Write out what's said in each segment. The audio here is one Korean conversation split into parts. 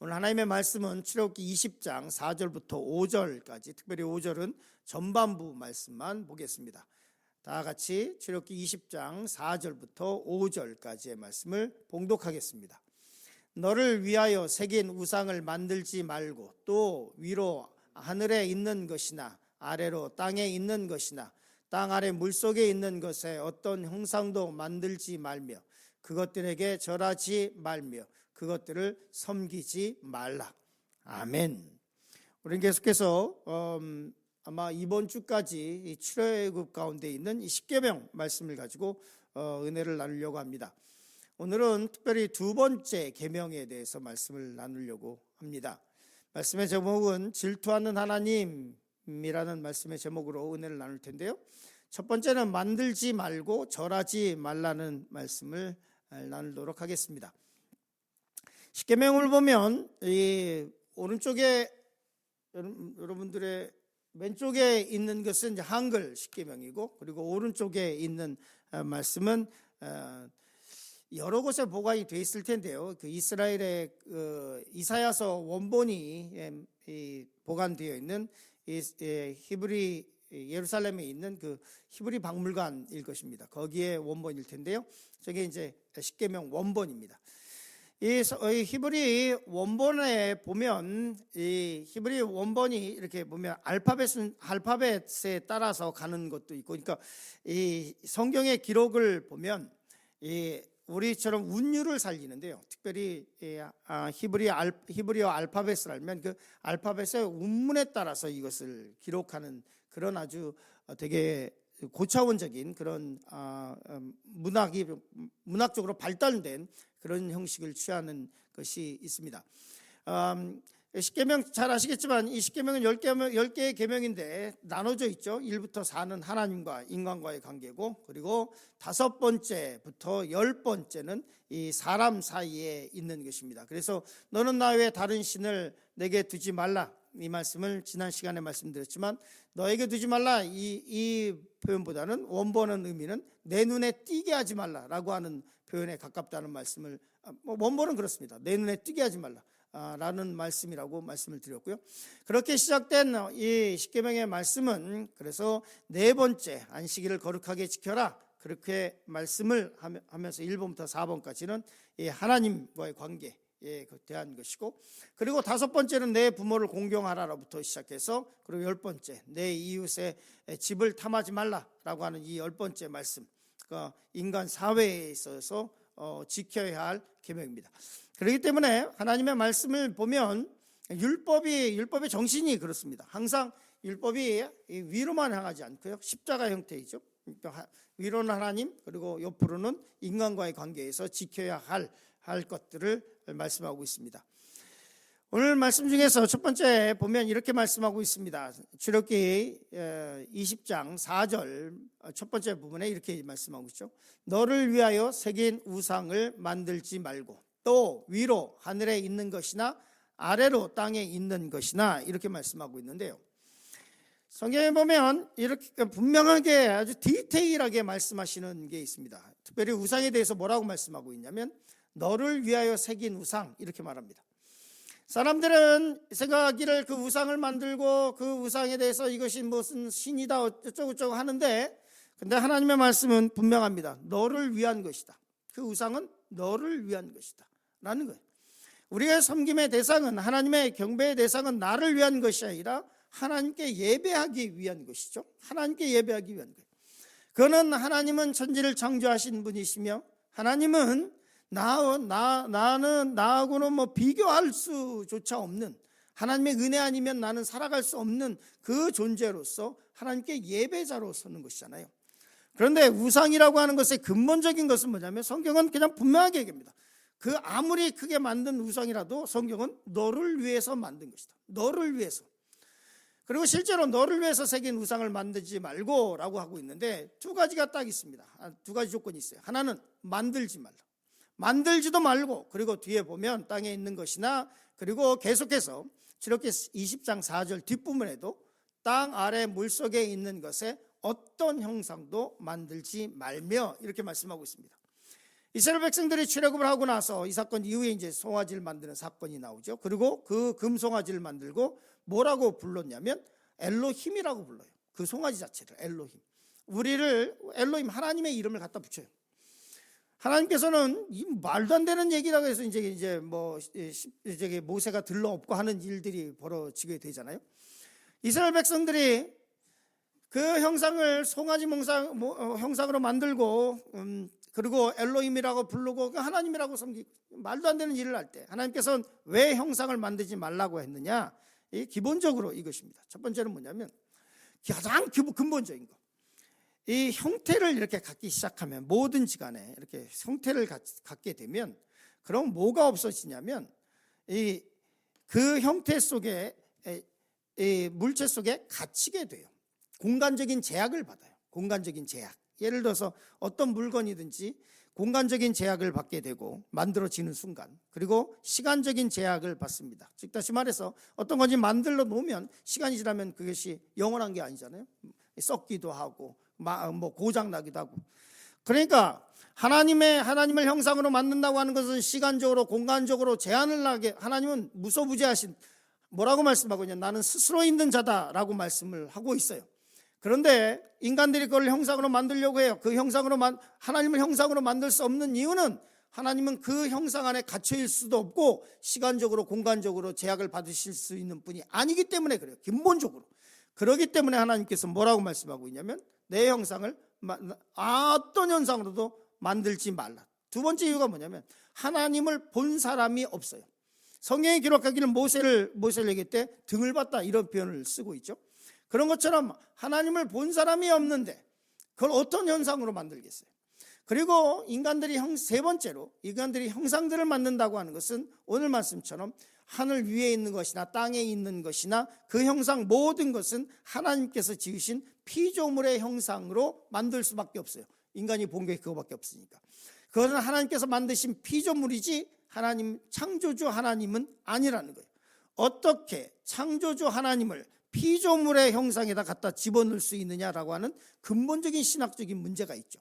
오늘 하나님의 말씀은 출애굽기 20장 4절부터 5절까지, 특별히 5절은 전반부 말씀만 보겠습니다. 다 같이 출애굽기 20장 4절부터 5절까지의 말씀을 봉독하겠습니다. 너를 위하여 새긴 우상을 만들지 말고 또 위로 하늘에 있는 것이나 아래로 땅에 있는 것이나 땅 아래 물속에 있는 것에 어떤 형상도 만들지 말며 그것들에게 절하지 말며 그것들을 섬기지 말라. 아멘. 우리는 계속해서 아마 이번 주까지 이 출애굽 가운데 있는 이 십계명 말씀을 가지고 은혜를 나누려고 합니다. 오늘은 특별히 두 번째 계명에 대해서 말씀을 나누려고 합니다. 말씀의 제목은 질투하는 하나님이라는 말씀의 제목으로 은혜를 나눌 텐데요. 첫 번째는 만들지 말고 절하지 말라는 말씀을 나누도록 하겠습니다. 십계명을 보면 이 오른쪽에 여러분들의 왼쪽에 있는 것은 이제 한글 십계명이고, 그리고 오른쪽에 있는 말씀은 여러 곳에 보관이 되어 있을 텐데요. 그 이스라엘의 이사야서 원본이 보관되어 있는 히브리 예루살렘에 있는 그 히브리 박물관일 것입니다. 거기에 원본일 텐데요. 저게 이제 십계명 원본입니다. 이 히브리 원본에 보면 이 히브리 원본이 이렇게 보면 알파벳에 따라서 가는 것도 있고, 그러니까 이 성경의 기록을 보면 이 우리처럼 운율을 살리는데요. 특별히 히브리어 알파벳을 알면 그 알파벳의 운문에 따라서 이것을 기록하는 그런 아주 되게 고차원적인 그런 문학적으로 발달된 그런 형식을 취하는 것이 있습니다. 십계명 잘 아시겠지만 이 십계명은 10개의 계명인데 나눠져 있죠. 1부터 4는 하나님과 인간과의 관계고, 그리고 5번째부터 10번째는 이 사람 사이에 있는 것입니다. 그래서 너는 나 외에 다른 신을 내게 두지 말라, 이 말씀을 지난 시간에 말씀드렸지만, 너에게 두지 말라 이 표현보다는 원본의 의미는 내 눈에 띄게 하지 말라라고 하는 표현에 가깝다는 말씀을, 원본은 그렇습니다. 내 눈에 띄게 하지 말라 라는 말씀이라고 말씀을 드렸고요. 그렇게 시작된 이 십계명의 말씀은 그래서 네 번째 안식일을 거룩하게 지켜라, 그렇게 말씀을 하면서 1번부터 4번까지는 이 하나님과의 관계에 대한 것이고, 그리고 5번째는 내 부모를 공경하라로부터 시작해서, 그리고 10번째 내 이웃의 집을 탐하지 말라라고 하는 이 10번째 말씀, 그러니까 인간 사회에 있어서 지켜야 할 계명입니다. 그렇기 때문에 하나님의 말씀을 보면 율법의 정신이 그렇습니다. 항상 율법이 위로만 향하지 않고요, 십자가 형태이죠. 위로는 하나님, 그리고 옆으로는 인간과의 관계에서 지켜야 할 것들을 말씀하고 있습니다. 오늘 말씀 중에서 첫 번째 보면 이렇게 말씀하고 있습니다. 출애굽기 20장 4절 첫 번째 부분에 이렇게 말씀하고 있죠. 너를 위하여 새긴 우상을 만들지 말고 또 위로 하늘에 있는 것이나 아래로 땅에 있는 것이나, 이렇게 말씀하고 있는데요. 성경에 보면 이렇게 분명하게 아주 디테일하게 말씀하시는 게 있습니다. 특별히 우상에 대해서 뭐라고 말씀하고 있냐면 너를 위하여 새긴 우상, 이렇게 말합니다. 사람들은 생각하기를 그 우상을 만들고 그 우상에 대해서 이것이 무슨 신이다 어쩌고저쩌고 하는데, 근데 하나님의 말씀은 분명합니다. 너를 위한 것이다. 그 우상은 너를 위한 것이다 라는 거예요. 우리가 섬김의 대상은, 하나님의 경배의 대상은 나를 위한 것이 아니라 하나님께 예배하기 위한 것이죠. 하나님께 예배하기 위한 거예요. 그는 하나님은 천지를 창조하신 분이시며, 하나님은 나하고는 뭐 비교할 수조차 없는, 하나님의 은혜 아니면 나는 살아갈 수 없는 그 존재로서 하나님께 예배자로 서는 것이잖아요. 그런데 우상이라고 하는 것의 근본적인 것은 뭐냐면 성경은 그냥 분명하게 얘기합니다. 그 아무리 크게 만든 우상이라도 성경은 너를 위해서 만든 것이다. 너를 위해서. 그리고 실제로 너를 위해서 새긴 우상을 만들지 말고 라고 하고 있는데, 두 가지가 딱 있습니다. 두 가지 조건이 있어요. 하나는 만들지 말라. 만들지도 말고, 그리고 뒤에 보면 땅에 있는 것이나, 그리고 계속해서 출애굽기 20장 4절 뒷부분에도 땅 아래 물속에 있는 것에 어떤 형상도 만들지 말며, 이렇게 말씀하고 있습니다. 이스라엘 백성들이 출애굽을 하고 나서 이 사건 이후에 이제 송아지를 만드는 사건이 나오죠. 그리고 그 금송아지를 만들고 뭐라고 불렀냐면 엘로힘이라고 불러요. 그 송아지 자체를 엘로힘. 우리를 엘로힘 하나님의 이름을 갖다 붙여요. 하나님께서는 이 말도 안 되는 얘기라고 해서 이제 모세가 들러 업고 하는 일들이 벌어지게 되잖아요. 이스라엘 백성들이 그 형상을 송아지 형상으로 만들고 그리고 엘로힘이라고 부르고 그 하나님이라고 섬기고 말도 안 되는 일을 할 때 하나님께서는 왜 형상을 만들지 말라고 했느냐? 기본적으로 이것입니다. 첫 번째는 뭐냐면 가장 근본적인 거. 이 형태를 이렇게 갖기 시작하면 뭐든지 간에 이렇게 형태를 갖게 되면 그럼 뭐가 없어지냐면 그 형태 속에 이 물체 속에 갇히게 돼요. 공간적인 제약을 받아요. 공간적인 제약. 예를 들어서 어떤 물건이든지 공간적인 제약을 받게 되고 만들어지는 순간, 그리고 시간적인 제약을 받습니다. 즉 다시 말해서 어떤 건지 만들어 놓으면 시간이 지나면 그것이 영원한 게 아니잖아요. 썩기도 하고 고장 나기도 하고. 그러니까 하나님을 형상으로 만든다고 하는 것은 시간적으로 공간적으로 제한을 하게, 하나님은 무소부재하신, 뭐라고 말씀하고 있냐, 나는 스스로 있는 자다라고 말씀을 하고 있어요. 그런데 인간들이 그걸 형상으로 만들려고 해요. 그 형상으로 하나님을 형상으로 만들 수 없는 이유는 하나님은 그 형상 안에 갇혀있을 수도 없고 시간적으로 공간적으로 제약을 받으실 수 있는 분이 아니기 때문에 그래요. 근본적으로. 그렇기 때문에 하나님께서 뭐라고 말씀하고 있냐면 내 형상을 어떤 형상으로도 만들지 말라. 두 번째 이유가 뭐냐면 하나님을 본 사람이 없어요. 성경에 기록하기를 모세를 얘기할 때 등을 봤다 이런 표현을 쓰고 있죠. 그런 것처럼 하나님을 본 사람이 없는데 그걸 어떤 형상으로 만들겠어요? 그리고 세 번째로 인간들이 형상들을 만든다고 하는 것은 오늘 말씀처럼 하늘 위에 있는 것이나 땅에 있는 것이나 그 형상 모든 것은 하나님께서 지으신 피조물의 형상으로 만들 수밖에 없어요. 인간이 본 게 그거밖에 없으니까. 그것은 하나님께서 만드신 피조물이지 하나님, 창조주 하나님은 아니라는 거예요. 어떻게 창조주 하나님을 피조물의 형상에다 갖다 집어넣을 수 있느냐라고 하는 근본적인 신학적인 문제가 있죠.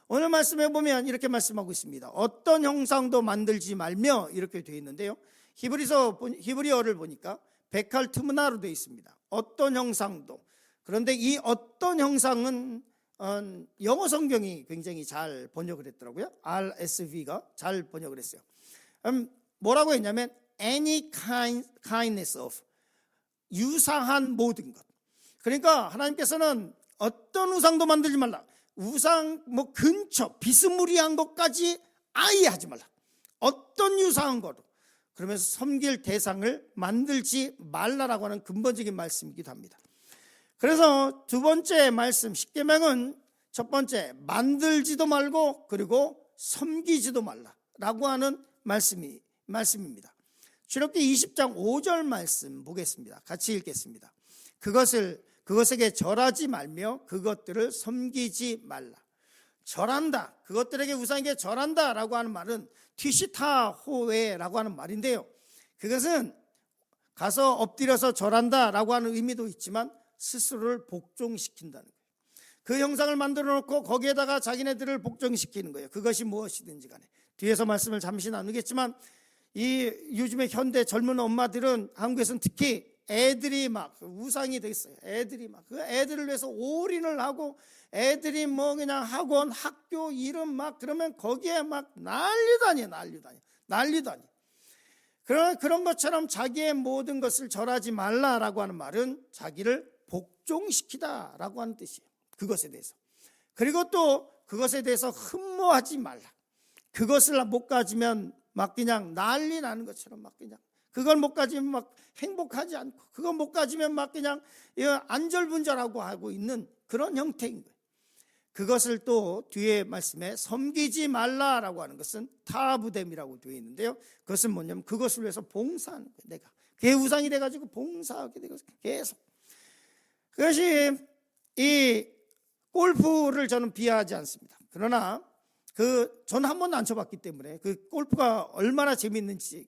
오늘 말씀해 보면 이렇게 말씀하고 있습니다. 어떤 형상도 만들지 말며 이렇게 되어 있는데요. 히브리어를 보니까 베칼트문화로 되어 있습니다. 어떤 형상도. 그런데 이 어떤 형상은 영어 성경이 굉장히 잘 번역을 했더라고요. RSV가 잘 번역을 했어요. 뭐라고 했냐면 any kindness of, 유사한 모든 것. 그러니까 하나님께서는 어떤 우상도 만들지 말라. 우상 근처 비스무리한 것까지 아예 하지 말라. 어떤 유사한 거로. 그러면서 섬길 대상을 만들지 말라라고 하는 근본적인 말씀이기도 합니다. 그래서 두 번째 말씀 10계명은 첫 번째 만들지도 말고 그리고 섬기지도 말라라고 하는 말씀입니다. 출애굽기 20장 5절 말씀 보겠습니다. 같이 읽겠습니다. 그것에게 절하지 말며 그것들을 섬기지 말라. 절한다, 그것들에게 우상에게 절한다라고 하는 말은 티시타호에라고 하는 말인데요. 그것은 가서 엎드려서 절한다라고 하는 의미도 있지만 스스로를 복종시킨다는 거예요. 그 형상을 만들어 놓고 거기에다가 자기네들을 복종시키는 거예요. 그것이 무엇이든지 간에. 뒤에서 말씀을 잠시 나누겠지만 요즘에 현대 젊은 엄마들은 한국에서는 특히 애들이 막 우상이 돼 있어요. 애들이 막 그 애들을 위해서 올인을 하고 애들이 그냥 학원, 학교 이름 막 그러면 거기에 막 난리도 아니에요. 그런 것처럼 자기의 모든 것을 절하지 말라라고 하는 말은 자기를 복종시키다라고 하는 뜻이에요. 그것에 대해서. 그리고 또 그것에 대해서 흠모하지 말라. 그것을 못 가지면 막 그냥 난리 나는 것처럼 막 그냥 그걸 못 가지면 막 행복하지 않고 그걸 못 가지면 막 그냥 안절분절하고 하고 있는 그런 형태인 거예요. 그것을 또 뒤에 말씀에 섬기지 말라라고 하는 것은 타부됨이라고 되어 있는데요. 그것은 뭐냐면 그것을 위해서 봉사하는 거예요. 내가 그게 우상이 돼가지고 봉사하게 되고 계속. 그것이 이 골프를 저는 비하하지 않습니다. 그러나 저는 한 번도 안 쳐봤기 때문에 그 골프가 얼마나 재밌는지,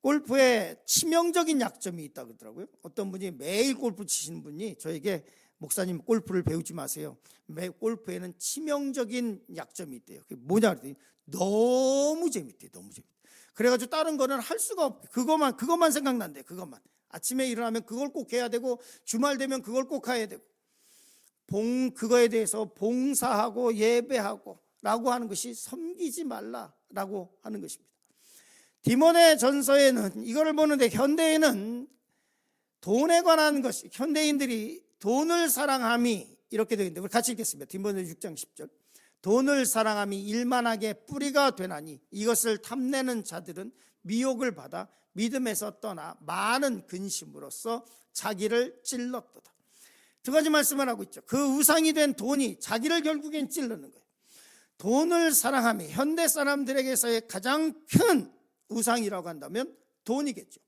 골프에 치명적인 약점이 있다고 그러더라고요. 어떤 분이 매일 골프 치시는 분이 저에게 목사님 골프를 배우지 마세요. 골프에는 치명적인 약점이 있대요. 그게 뭐냐 그랬더니 너무 재밌대요. 너무 재밌대. 그래가지고 다른 거는 할 수가 없대. 그것만 생각난대. 그것만. 아침에 일어나면 그걸 꼭 해야 되고 주말 되면 그걸 꼭 해야 되고 그거에 대해서 봉사하고 예배하고 라고 하는 것이 섬기지 말라라고 하는 것입니다. 디모데 전서에는 이거를 보는데 현대에는 돈에 관한 것이 현대인들이 돈을 사랑함이 이렇게 되어 있는데 우리 같이 읽겠습니다. 디모데 6장 10절. 돈을 사랑함이 일만하게 뿌리가 되나니 이것을 탐내는 자들은 미혹을 받아 믿음에서 떠나 많은 근심으로써 자기를 찔렀도다. 두 가지 말씀을 하고 있죠. 그 우상이 된 돈이 자기를 결국엔 찔르는 거예요. 돈을 사랑함이 현대 사람들에게서의 가장 큰 우상이라고 한다면 돈이겠죠.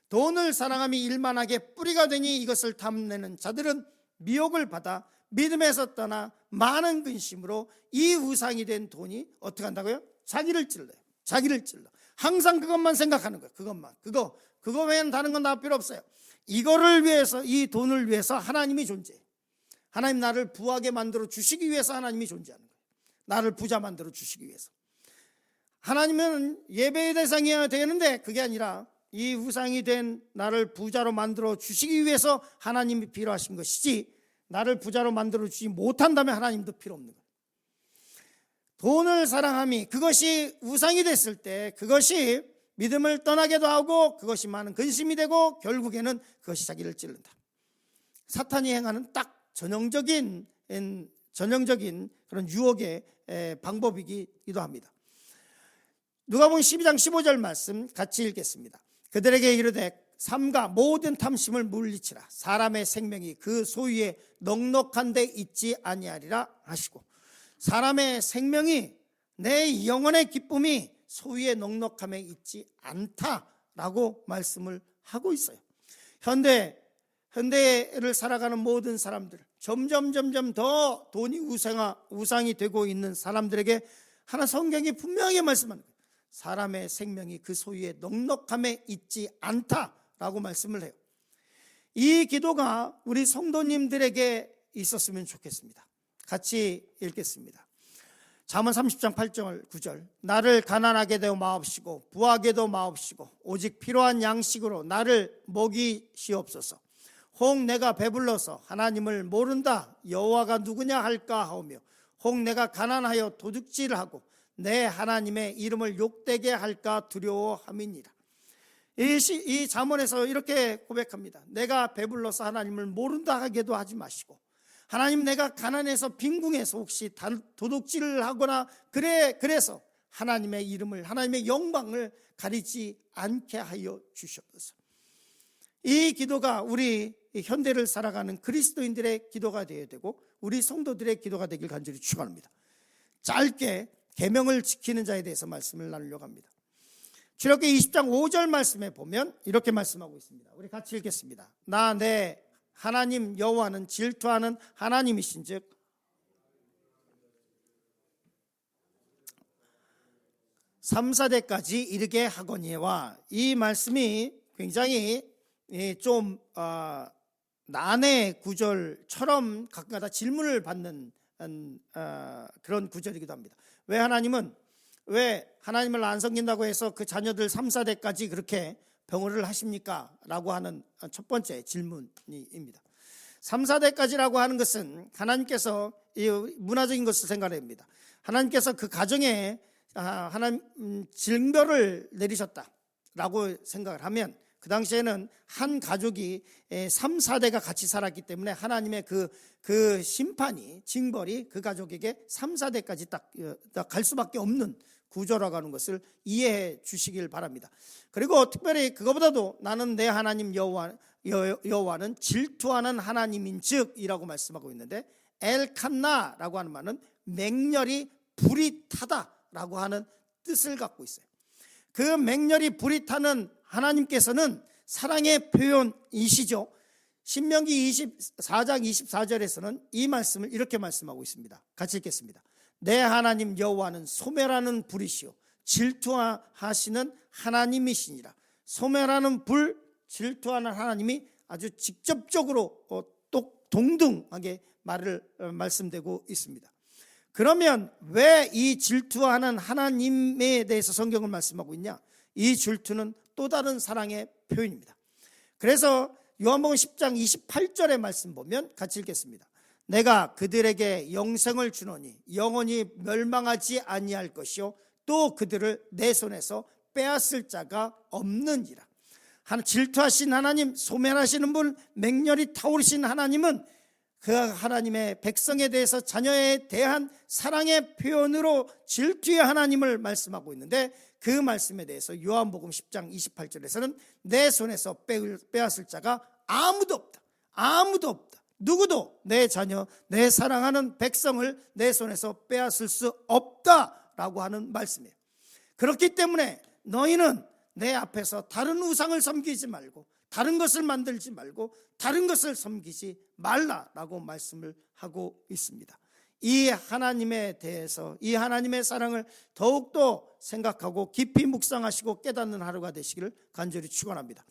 돈을 사랑함이 일만하게 뿌리가 되니 이것을 탐내는 자들은 미혹을 받아 믿음에서 떠나 많은 근심으로 이 우상이 된 돈이 어떻게 한다고요? 자기를 찔러요. 자기를 찔러. 항상 그것만 생각하는 거예요. 그거 외에는 다른 건 다 필요 없어요. 이거를 위해서, 이 돈을 위해서 하나님이 존재해요. 하나님 나를 부하게 만들어 주시기 위해서 하나님이 존재하는 거예요. 나를 부자 만들어 주시기 위해서. 하나님은 예배의 대상이어야 되는데 그게 아니라 이 우상이 된 나를 부자로 만들어 주시기 위해서 하나님이 필요하신 것이지 나를 부자로 만들어 주지 못한다면 하나님도 필요 없는 거예요. 돈을 사랑함이 그것이 우상이 됐을 때 그것이 믿음을 떠나게도 하고 그것이 많은 근심이 되고 결국에는 그것이 자기를 찌른다. 사탄이 행하는 딱 전형적인 그런 유혹의 방법이기도 합니다. 누가복음 12장 15절 말씀 같이 읽겠습니다. 그들에게 이르되 삼가 모든 탐심을 물리치라. 사람의 생명이 그 소유에 넉넉한 데 있지 아니하리라 하시고, 사람의 생명이 내 영혼의 기쁨이 소유의 넉넉함에 있지 않다라고 말씀을 하고 있어요. 현대를 살아가는 모든 사람들, 점점 더 돈이 우상이 되고 있는 사람들에게 하나 성경이 분명히 말씀하는 거예요. 사람의 생명이 그 소유의 넉넉함에 있지 않다라고 말씀을 해요. 이 기도가 우리 성도님들에게 있었으면 좋겠습니다. 같이 읽겠습니다. 잠언 30장 8절 9절. 나를 가난하게 되어 마옵시고 부하게도 마옵시고 오직 필요한 양식으로 나를 먹이시옵소서. 혹 내가 배불러서 하나님을 모른다 여호와가 누구냐 할까 하오며 혹 내가 가난하여 도둑질하고 내 하나님의 이름을 욕되게 할까 두려워함이니라. 이 잠언에서 이렇게 고백합니다. 내가 배불러서 하나님을 모른다 하게도 하지 마시고, 하나님 내가 가난해서 빈궁해서 혹시 도둑질을 하거나 그래서 하나님의 이름을, 하나님의 영광을 가리지 않게 하여 주시옵소서. 이 기도가 우리 현대를 살아가는 그리스도인들의 기도가 되어야 되고 우리 성도들의 기도가 되길 간절히 축원합니다. 짧게 계명을 지키는 자에 대해서 말씀을 나누려고 합니다. 출애굽기 20장 5절 말씀에 보면 이렇게 말씀하고 있습니다. 우리 같이 읽겠습니다. 나 내 하나님 여호와는 질투하는 하나님이신즉 삼사대까지 이르게 하거니와, 이 말씀이 굉장히 좀 난해 구절처럼 가끔가다 질문을 받는 그런 구절이기도 합니다. 왜 하나님을 안 섬긴다고 해서 그 자녀들 3,4대까지 그렇게 병호를 하십니까? 라고 하는 첫 번째 질문입니다. 3,4대까지라고 하는 것은 하나님께서 문화적인 것을 생각합니다. 하나님께서 그 가정에 하나님 징벌을 내리셨다라고 생각을 하면, 그 당시에는 한 가족이 3,4대가 같이 살았기 때문에 하나님의 그 심판이, 징벌이 그 가족에게 3,4대까지 딱 갈 수밖에 없는 구조라고 하는 것을 이해해 주시길 바랍니다. 그리고 특별히 그거보다도 나는 내 하나님 여호와는 질투하는 하나님인즉이라고 말씀하고 있는데, 엘칸나라고 하는 말은 맹렬히 불이 타다라고 하는 뜻을 갖고 있어요. 그 맹렬히 불이 타는 하나님께서는 사랑의 표현이시죠. 신명기 24장 24절에서는 이 말씀을 이렇게 말씀하고 있습니다. 같이 읽겠습니다. 내 하나님 여호와는 소멸하는 불이시요 질투하시는 하나님이시니라. 소멸하는 불, 질투하는 하나님이 아주 직접적으로 동등하게 말씀되고 있습니다. 그러면 왜 이 질투하는 하나님에 대해서 성경을 말씀하고 있냐? 이 질투는 또 다른 사랑의 표현입니다. 그래서 요한복음 10장 28절의 말씀 보면 같이 읽겠습니다. 내가 그들에게 영생을 주노니 영원히 멸망하지 아니할 것이요 또 그들을 내 손에서 빼앗을 자가 없느니라. 질투하신 하나님, 소멸하시는 분, 맹렬히 타오르신 하나님은 그 하나님의 백성에 대해서 자녀에 대한 사랑의 표현으로 질투의 하나님을 말씀하고 있는데, 그 말씀에 대해서 요한복음 10장 28절에서는 내 손에서 빼앗을 자가 아무도 없다. 아무도 없다. 누구도 내 자녀, 내 사랑하는 백성을 내 손에서 빼앗을 수 없다라고 하는 말씀이에요. 그렇기 때문에 너희는 내 앞에서 다른 우상을 섬기지 말고, 다른 것을 만들지 말고, 다른 것을 섬기지 말라라고 말씀을 하고 있습니다. 이 하나님에 대해서, 이 하나님의 사랑을 더욱더 생각하고 깊이 묵상하시고 깨닫는 하루가 되시기를 간절히 축원합니다.